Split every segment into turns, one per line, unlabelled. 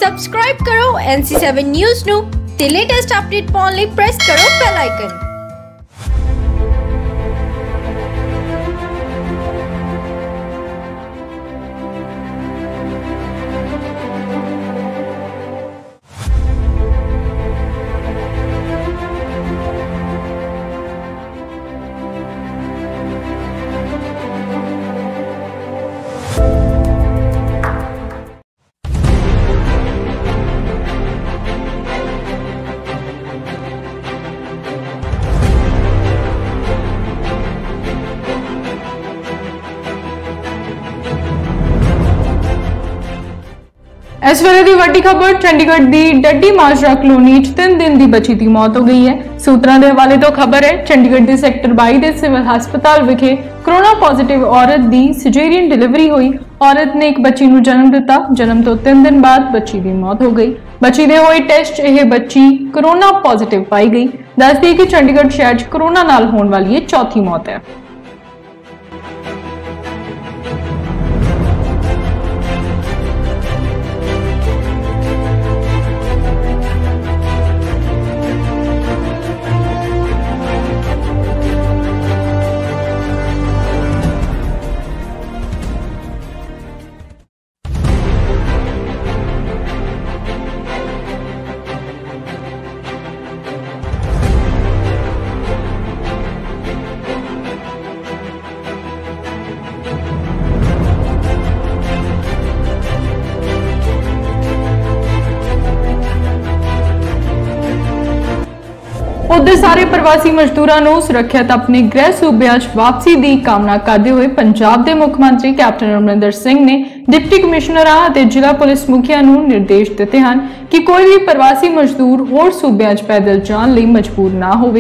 Subscribe करो NC7 news નું તે લેટેસ્ટ અપડેટ પાਉਣ ਲਈ પ્રેસ કરો બેલ આઇકન।
इस वेले की वड्डी खबर चंडीगढ़ की डड्डी माजरा कलोनी 3 दिन की बच्ची की मौत हो गई है। सूत्रों के हवाले तो खबर है चंडीगढ़ के सैक्टर 22 के सिविल हस्पताल विखे कोरोना पॉजिटिव औरत की सिजेरियन डिलीवरी हुई। औरत ने एक बच्ची को जन्म दिता। जन्म तो 3 दिन बाद बच्ची की मौत हो गई। बच्ची दे होए टेस्ट यह बच्ची कोरोना पॉजिटिव पाई गई। दस दी कि चंडीगढ़ शहर कोरोना नाल होने वाली ये चौथी मौत है। उधर सारे प्रवासी मजदूरों को सुरक्षित अपने गृह सूबे वापसी की कामना करते हुए पंजाब के मुख्यमंत्री कैप्टन अमरिंदर सिंह ने डिप्टी कमिश्नर और जिला पुलिस मुखिया को निर्देश दिते हैं कि कोई भी प्रवासी मजदूर होर सूबे पैदल जाने लिए मजबूर ना हो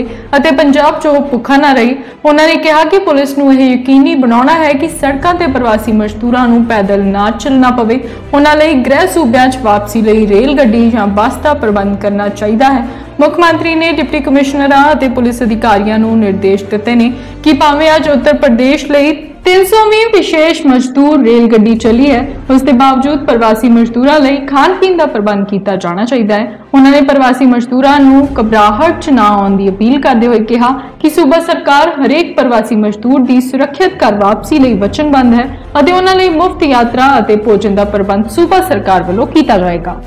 पंजाब चो भुखा ना रहे। उन्होंने कहा कि पुलिस को यह यकीनी बनाना है कि सड़कों से प्रवासी मजदूरों को पैदल ना चलना पवे। उन्होंने गृह सूबे वापसी लिए रेल गड्डी या बस का प्रबंध करना चाहिए है। मुख्यमंत्री ने डिप्टी कमिश्नर और पुलिस अधिकारियों को निर्देश दिते हैं कि भावें अज उत्तर प्रदेश लिए 300वीं विशेष मजदूर रेल गड्डी चली है, उसके बावजूद प्रवासी मजदूरों लिए खान पीन का प्रबंध किया जाना चाहिए है। उन्होंने प्रवासी मजदूरों को घबराहट च ना आने की अपील करते हुए कहा कि सूबा सरकार हरेक प्रवासी मजदूर की सुरक्षित घर वापसी लिए वचनबद्ध है और उन्होंने मुफ्त यात्रा और भोजन का प्रबंध सूबा सरकार वालों किया जाएगा।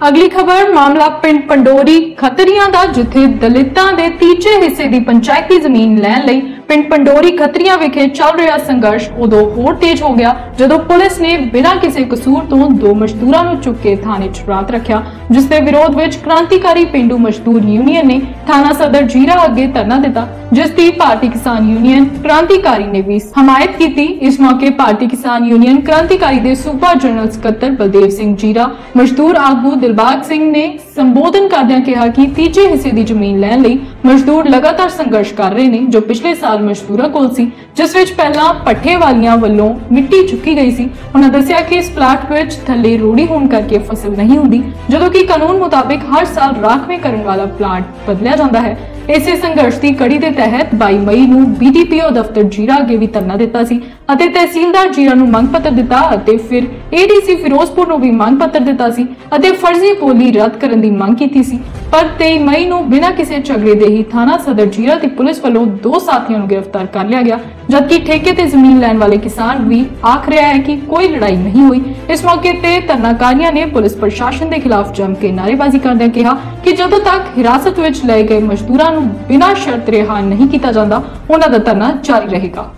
अगली खबर मामला पिंड पंडोरी खतरिया का जिथे दलितों के तीजे हिस्से की पंचायती जमीन लैन लई पिंड पंडोरी खतरिया विखे चल रहा संघर्ष उदों होर तेज हो गया जदों पुलिस ने बिना किसी कसूर तो 2 मजदूरों को चुक के थाने च रात रखा, जिसके विरोध में क्रांतिकारी पेंडू मजदूर यूनियन ने थाना सदर जीरा अगे धरना दिता, जिसकी भारतीय किसान यूनियन क्रांतिकारी ने भी हमायत की। इस मौके भारतीय किसान यूनियन क्रांतिकारी के सूबा जनरल सकत्तर बलदेव सिंह जीरा मजदूर आगू दिलबाग सिंह ने संबोधन करदਿਆਂ कहा कि तीजे हिस्से की जमीन लैन लई मजदूर लगातार संघर्ष कर रहे हैं जो पिछले साल मजदूरों कोल सी, जिस विच पहला पट्ठे वालियां वल्लों मिट्टी चुकी गई सी। उन्होंने दस्सिया कि इस प्लाट विच थल्ले रोड़ी होने करके फसल नहीं होंदी, जदों कि कानून मुताबिक हर साल राखवें करने वाला प्लाट बदलिया जाता है। इसे संघर्ष की कड़ी के तहत 22 मई को BDPO दफ्तर जीरा अगे भी धरना दिता सी अते तहसीलदार जीरा को मंग पत्र दिता अते फिर ADC फिरोजपुर को भी मंग पत्र दिता सी अते फर्जी बोली रद्द करने की मंग की सी। पर 23 मई को बिना किसी झगड़े दे ही थाना सदर जीरा की पुलिस वालों 2 साथियों को गिरफ्तार कर लिया गया, जबकि ठेके ते जमीन लैन वाले किसान भी आख रहा है कि कोई लड़ाई नहीं हुई। इस मौके ते धरनाकारियों ने पुलिस प्रशासन के खिलाफ जम के नारेबाजी करदे कहा कि जदों तक हिरासत में लए गए मजदूरों बिना शर्त रिहा नहीं किया जाता उन्हों का धरना जारी रहेगा।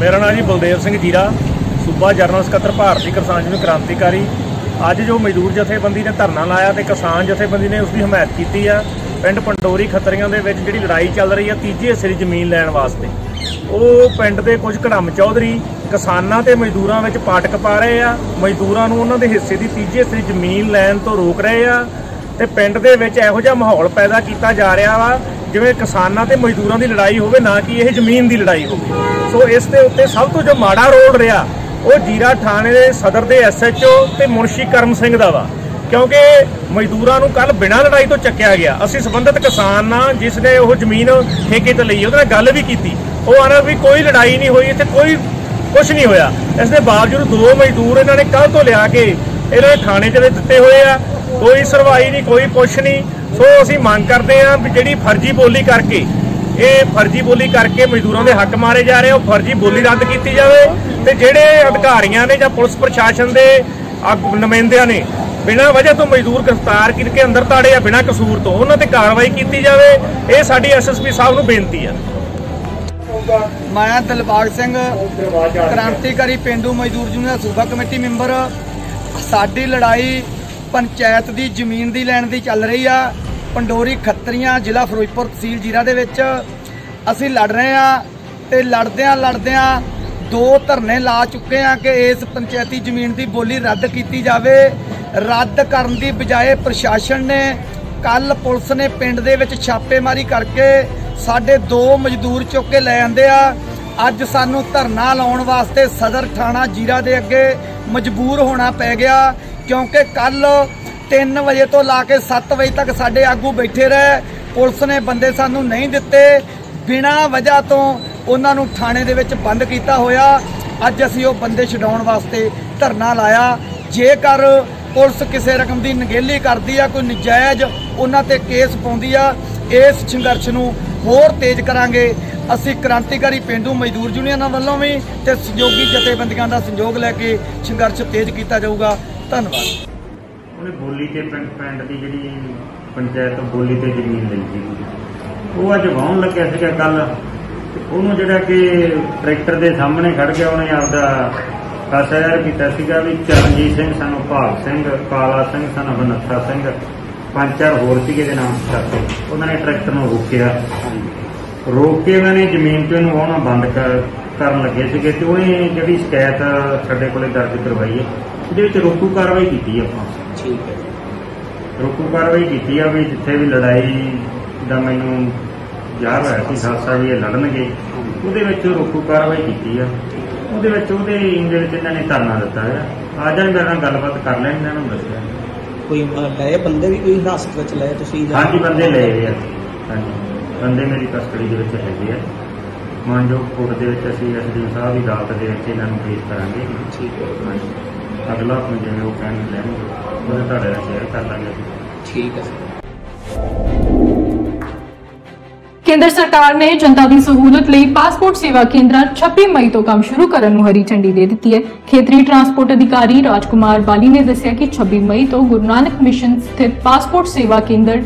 मेरा नाम जी बलदेव सिंह जीरा, सूबा जनरल सकत्तर भारतीय किसान यूनियन क्रांतिकारी। अज जो मजदूर जथेबंदी ने धरना लाया तो किसान जथेबंदी ने उसकी हमायत की है। पिंड पंडोरी खत्तरियां दे विच जिहड़ी लड़ाई चल रही है तीजे हिस्से की जमीन लैण वास्ते, वो पिंड के कुछ घड़म चौधरी किसानां ते मजदूरां विच पाटक पा रहे आ। मजदूरां नूं उन्हां दे हिस्से की तीजे हिस्से की जमीन लैण तो रोक रहे आ ते पिंड दे विच इहो जिहा माहौल पैदा किया जा रहा वा जिवें किसानां ते मजदूरां की लड़ाई होवे, ना कि यह जमीन की लड़ाई होवे। सो इस दे उत्ते सब तो जो माड़ा रोल रहा वो जीरा थाने के सदर के SHO ते मुंशी करम सिंह दा वा, क्योंकि मजदूरां नूं कल बिना लड़ाई तो चक्या गया। असीं संबंधित किसान नां जिसने वो जमीन ठेके ते लई, उहदे नाल गल भी कीती, वो आना भी कोई लड़ाई नहीं हुई, इत्थे कोई कुछ नहीं होया। इस दे बावजूद 2 मजदूर इन्हां ने कल तो लिया के इन्हां ने थाने च दित्ते होए आ, कोई सुनवाई नहीं, कोई कुछ नहीं। सो असीं मंग करते हैं भी जिहड़ी फर्जी बोली करके फर्जी बोली करके मजदूरों के हक मारे जा रहे, वो फर्जी बोली रद्द की जाए तो जोड़े अधिकारियों ने या पुलिस प्रशासन के नुमाइंदियां ने बिना वजह तो मजदूर गिरफ्तार करके अंदर ताड़े या बिना कसूर तो उन्होंने ते कार्रवाई की जाए। ये साडी SSP साहब नूं बेनती है।
मैं दिलबाग सिंह क्रांतिकारी पेंडू मजदूर यूनियन सूबा कमेटी मैंबर। साडी लड़ाई पंचायत की जमीन की लैण की चल रही है। पंडोरी खत्तरियां जिला फिरोजपुर तहसील जीरा दे विच असीं लड़ रहे हैं ते लड़दियां 2 धरने ला चुके हैं कि इस पंचायती जमीन की बोली रद्द की जाए। रद्द करन दी बजाय प्रशासन ने कल पुलिस ने पिंड दे विच छापेमारी करके साडे 2 मजदूर चुक के लै आंदे आ। अज सानू धरना लाउण वास्ते सदर थाणा जीरा दे अगे मजबूर होना पै गया, क्योंकि कल 3 बजे तो ला के 7 बजे तक साडे आगू बैठे रहे। पुलिस ने बंदे सानू नहीं दिते, बिना वजह तो उन्हां नूं थाणे दे विच बंद कीता होया। अज असीं वो बंदे छडाउण वास्ते धरना लाया। जेकर पुलिस किसी रकम की नगेली करती है, कोई नजायज़ उन्हां ते केस पाउंदी आ, इस संघर्ष नूं होर तेज करांगे। असीं क्रांतिकारी पेंडू मजदूर यूनियन वालों भी ते सहयोगी जथेबंदियां दा सहयोग लैके संघर्ष तेज किया जाऊगा। धन्यवाद।
बोली ते पिंड की जी पंचायत बोली ते जमीन ली थी, वो अज वाहन लग्या सीगा कल, उन्होंने जोड़ा कि ट्रैक्टर के सामने खड़ गया, उन्हें आपका खासा ज़ाहिर किया भी चरणजीत सिंह सन भाग सिंह, काला सिंह सन बनत्था सिंह, 5-4 होर सीगे दे नाम करके उन्होंने ट्रैक्टर में रोक के उन्होंने जमीन चो इनू आना बंद करन लगे थे। तो उन्हें जी शिकायत साडे कोले दर्ज करवाई है, ये रोकू कार्रवाई की आपां। ठीक है, रोकू कार्रवाई की है भी जिथे भी लड़ाई का मैनू ज़ाहिर होया कि खासा भी ये लड़नगे, वो रोकू कार्रवाई की है। इन्होंने धरना दिता है। आज मेरे नाल गलबात कर लें, इन्होंने दसिया
कोई लए बंदे भी कोई हिरासत में लए तुसीं?
हाँ जी, बंदे ले हैं। हाँ जी, बंदे मेरी कस्टडी के है। मानयोग कोर्ट के SDO साहब की अदालत के इन्होंने पेश करांगे। ठीक है, हाँ जी, अगला अपने जिवें वो कहण लैणगे वो तुहाडे नाल शेयर कर लांगे। ठीक है सर।
केंद्र सरकार ने जनता की सहूलत ਲਈ पासपोर्ट सेवा केंद्र 26 मई तो काम शुरू ਕਰਨ ਨੂੰ हरी झंडी दे दी है। खेतरी ट्रांसपोर्ट अधिकारी राजकुमार बाली ने दसिया कि 26 मई तो गुरु नानक मिशन स्थित पासपोर्ट सेवा केंद्र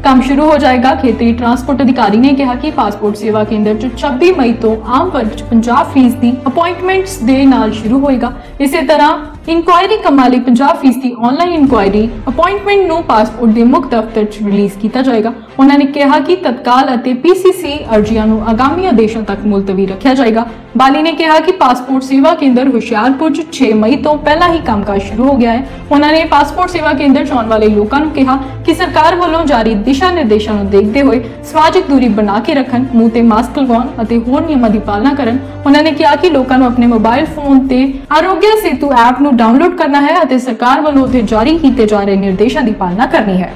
काम शुरू हो जाएगा। खेतरी ट्रांसपोर्ट अधिकारी ने कहा कि पासपोर्ट सेवा केंद्र 26 मई तो आम वर्ग 50% अपॉइंटमेंट्स दे नाल शुरू होएगा। इसी तरह इंक्वायरी कमाली 50% ऑनलाइन इंक्वायरी अपॉइंटमेंट ਨੂੰ ਪਾਸਪੋਰਟ ਦੇ ਮੁੱਖ ਦਫ਼ਤਰ 'ਚ ਰਿਲੀਜ਼ ਕੀਤਾ ਜਾਏਗਾ। ਉਹਨਾਂ ਨੇ ਕਿਹਾ ਕਿ ਤਤਕਾਲ ਅਤੇ PCC ਅਰਜ਼ੀਆਂ ਨੂੰ ਆਗਾਮੀ ਆਦੇਸ਼ਾਂ ਤੱਕ ਮੁਲਤਵੀ ਰੱਖਿਆ ਜਾਏਗਾ। ਬਾਲੀ ਨੇ ਕਿਹਾ ਕਿ ਪਾਸਪੋਰਟ ਸੇਵਾ ਕੇਂਦਰ ਹੁਸ਼ਿਆਰਪੁਰ 'ਚ 6 ਮਈ ਤੋਂ ਪਹਿਲਾਂ ਹੀ ਕੰਮਕਾਜ ਸ਼ੁਰੂ ਹੋ ਗਿਆ ਹੈ। ਉਹਨਾਂ ਨੇ ਪਾਸਪੋਰਟ ਸੇਵਾ ਕੇਂਦਰ 'ਚ ਆਉਣ ਵਾਲੇ ਲੋਕਾਂ ਨੂੰ ਕਿਹਾ ਕਿ ਸਰਕਾਰ ਵੱਲੋਂ ਜਾਰੀ ਦਿਸ਼ਾ ਨਿਰਦੇਸ਼ਾਂ ਨੂੰ ਦੇਖਦੇ ਹੋਏ ਸਮਾਜਿਕ ਦੂਰੀ ਬਣਾ ਕੇ ਰੱਖਣ, ਮੂੰਹ ਤੇ ਮਾਸਕ ਲਗਾਉਣ ਅਤੇ ਹੋਰ ਨਿਯਮਾਂ ਦੀ ਪਾਲਣਾ ਕਰਨ। ਉਹਨਾਂ ਨੇ ਕਿਹਾ ਕਿ ਲੋਕਾਂ ਨੂੰ ਆਪਣੇ ਮੋਬਾਈਲ ਫੋਨ ਤੇ ਆਰੋਗਿਆ ਸੇਤੂ ਐਪ ਨੂੰ डाउनलोड करना है और सरकार वालों उत्थे जारी किए जा रहे निर्देशों की पालना करनी है।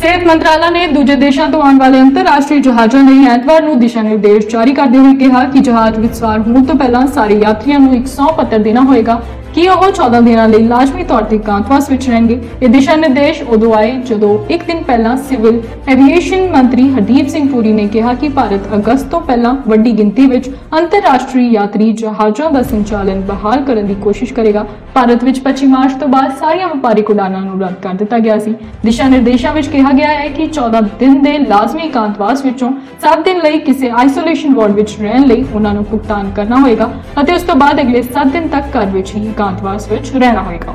सेहत मंत्रालय ने दूजे देशों तो आने वाले अंतरराष्ट्रीय जहाज़ों ਲਈ ਐਤਵਾਰ ਨੂੰ ਦਿਸ਼ਾ ਨਿਰਦੇਸ਼ ਜਾਰੀ ਕਰਦੇ ਹੋਏ ਕਿਹਾ ਕਿ ਜਹਾਜ਼ ਵਿੱਚ ਸਵਾਰ ਹੋਣ ਤੋਂ ਪਹਿਲਾਂ ਸਾਰੇ ਯਾਤਰੀਆਂ ਨੂੰ ਇੱਕ ਸਹੁੰ ਪੱਤਰ ਦੇਣਾ ਹੋਏਗਾ। कि ਉਹ 14 ਦਿਨਾਂ ਲਈ ਲਾਜ਼ਮੀ ਤੌਰ ਤੇ ਇਕਾਂਤਵਾਸ ਵਿੱਚ ਰਹਿਣਗੇ। ਇਹ ਦਿਸ਼ਾ ਨਿਰਦੇਸ਼ ਉਦੋਂ ਆਏ ਜਦੋਂ ਇੱਕ ਦਿਨ ਪਹਿਲਾਂ ਸਿਵਲ ਐਵੀਏਸ਼ਨ ਮੰਤਰੀ ਹਰਦੀਪ ਸਿੰਘ ਪੁਰੀ ਨੇ ਕਿਹਾ ਕਿ ਭਾਰਤ ਅਗਸਤ ਤੋਂ ਪਹਿਲਾਂ ਵੱਡੀ ਗਿਣਤੀ ਵਿੱਚ ਅੰਤਰਰਾਸ਼ਟਰੀ ਯਾਤਰੀ ਜਹਾਜ਼ਾਂ ਦਾ ਸੰਚਾਲਨ ਬਹਾਲ ਕਰਨ ਦੀ ਕੋਸ਼ਿਸ਼ ਕਰੇਗਾ। ਭਾਰਤ ਵਿੱਚ 25 ਮਾਰਚ ਤੋਂ ਬਾਅਦ ਸਾਰੀਆਂ ਵਪਾਰਿਕ ਉਡਾਨਾਂ ਨੂੰ ਰੱਦ ਕਰ ਦਿੱਤਾ ਗਿਆ ਸੀ। ਦਿਸ਼ਾ ਨਿਰਦੇਸ਼ਾਂ ਵਿੱਚ ਕਿਹਾ ਗਿਆ ਹੈ ਕਿ 14 ਦਿਨ ਦੇ ਲਾਜ਼ਮੀ ਇਕਾਂਤਵਾਸ ਵਿੱਚੋਂ 7 ਦਿਨ ਲਈ ਕਿਸੇ ਆਈਸੋਲੇਸ਼ਨ ਵਾਰਡ ਵਿੱਚ ਰਹਿਣ ਲਈ ਉਹਨਾਂ ਨੂੰ ਭੁਗਤਾਨ ਕਰਨਾ ਹੋਏਗਾ ਅਤੇ ਉਸ ਤੋਂ ਬਾਅਦ ਅਗਲੇ 7 ਦਿਨ ਤੱਕ ਘਰ ਵਿੱਚ ਹੀ ਇਕਾਂਤਵਾਸ ਵਿੱਚ ਰਹਿਣਾ ਹੋਏਗਾ।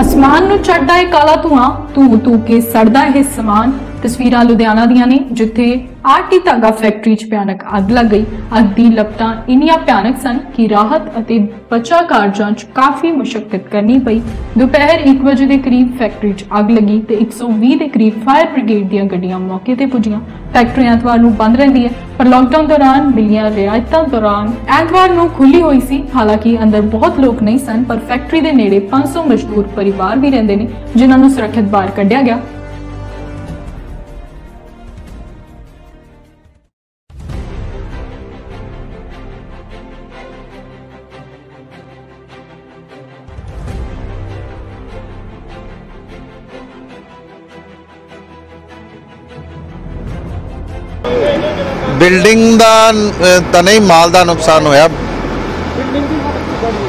ਅਸਮਾਨ ਨੂੰ ਚੜ੍ਹਦਾ ਹੈ ਕਾਲਾ ਧੂਆਂ, ਧੂ ਕੇ ਸੜਦਾ ਇਹ ਸਮਾਨ। ਤਸਵੀਰਾਂ ਲੁਧਿਆਣਾ ਦੀਆਂ ਨੇ ਜਿੱਥੇ ਆਰਟੀ ਧਾਗਾ ਫੈਕਟਰੀ 'ਚ ਭਿਆਨਕ ਅੱਗ ਲੱਗ ਗਈ। ਅੱਗ ਦੀ ਲਪਟਾਂ ਇੰਨੀਆਂ ਭਿਆਨਕ ਸਨ ਕਿ ਰਾਹਤ ਅਤੇ ਬਚਾਅ ਕਾਰਜਾਂ 'ਚ ਕਾਫੀ ਮੁਸ਼ੱਕਤ ਕਰਨੀ ਪਈ। ਦੁਪਹਿਰ 1 ਵਜੇ ਦੇ ਕਰੀਬ ਫੈਕਟਰੀ 'ਚ ਅੱਗ ਲੱਗੀ ਤੇ 120 ਦੇ ਕਰੀਬ ਫਾਇਰ ਬ੍ਰਿਗੇਡ ਦੀਆਂ ਗੱਡੀਆਂ ਮੌਕੇ ਤੇ ਪੁੱਜੀਆਂ। ਫੈਕਟਰੀ ਐਤਵਾਰ ਨੂੰ ਬੰਦ ਰਹਿੰਦੀ ਹੈ ਪਰ ਲਾਕਡਾਊਨ ਦੌਰਾਨ ਮਿਲੀਆਂ ਰਿਆਇਤਾਂ ਦੌਰਾਨ ਐਤਵਾਰ ਨੂੰ ਖੁੱਲੀ ਹੋਈ ਸੀ। ਹਾਲਾਂਕਿ ਅੰਦਰ ਬਹੁਤ ਲੋਕ ਨਹੀਂ ਸਨ ਪਰ ਫੈਕਟਰੀ ਦੇ ਨੇੜੇ 500 ਮਜ਼ਦੂਰ ਪਰਿਵਾਰ ਵੀ ਰਹਿੰਦੇ ਨੇ ਜਿਨ੍ਹਾਂ ਨੂੰ ਸੁਰੱਖਿਅਤ ਬਾਹਰ ਕੱਢਿਆ ਗਿਆ।
बिल्डिंग ਦਾ ਤਾਂ ਨਹੀਂ, ਮਾਲ ਦਾ ਨੁਕਸਾਨ ਹੋਇਆ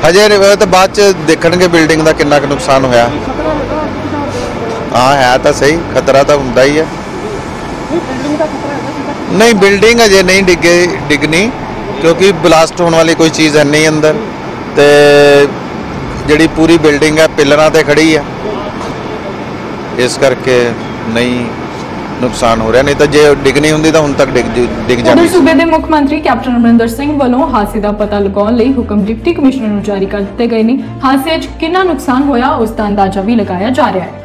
ਹਜੇ ਤਾਂ ਬਾਅਦ ਚ ਦੇਖਣਗੇ ਬਿਲਡਿੰਗ ਦਾ ਕਿੰਨਾ ਕੁ ਨੁਕਸਾਨ ਹੋਇਆ। ਹਾਂ ਹੈ ਤਾਂ ਸਹੀ, ਖਤਰਾ ਤਾਂ ਹੁੰਦਾ ਹੀ ਹੈ। ਨਹੀਂ ਬਿਲਡਿੰਗ ਅਜੇ ਨਹੀਂ ਡਿੱਗਣੀ ਕਿਉਂਕਿ ਬਲਾਸਟ ਹੋਣ ਵਾਲੀ ਕੋਈ ਚੀਜ਼ ਹੈ ਨਹੀਂ ਅੰਦਰ ਤੇ ਜਿਹੜੀ ਪੂਰੀ ਬਿਲਡਿੰਗ ਹੈ ਪਿਲਰਾਂ ਤੇ ਖੜੀ ਹੈ ਇਸ ਕਰਕੇ ਨਹੀਂ ਨੁਕਸਾਨ ਹੋ ਰਿਹਾ, ਨਹੀਂ ਤਾਂ ਜੇ ਡਿੱਗਣੀ ਹੁੰਦੀ ਤਾਂ ਹੁਣ ਤੱਕ ਡਿੱਗ ਜਾਂਦੀ।
ਸੂਬੇ ਦੇ ਮੁੱਖ ਮੰਤਰੀ ਕੈਪਟਨ ਅਮਰਿੰਦਰ ਸਿੰਘ ਵੱਲੋਂ ਹਾਦਸੇ ਦਾ ਪਤਾ ਲਗਾਉਣ ਲਈ ਹੁਕਮ ਡਿਪਟੀ ਕਮਿਸ਼ਨਰ ਨੂੰ ਜਾਰੀ ਕਰ ਦਿੱਤੇ ਗਏ ਨੇ। ਹਾਦਸੇ 'ਚ ਕਿੰਨਾ ਨੁਕਸਾਨ ਹੋਇਆ ਉਸ ਦਾ ਅੰਦਾਜ਼ਾ ਵੀ ਲਗਾਇਆ ਜਾ ਰਿਹਾ ਹੈ।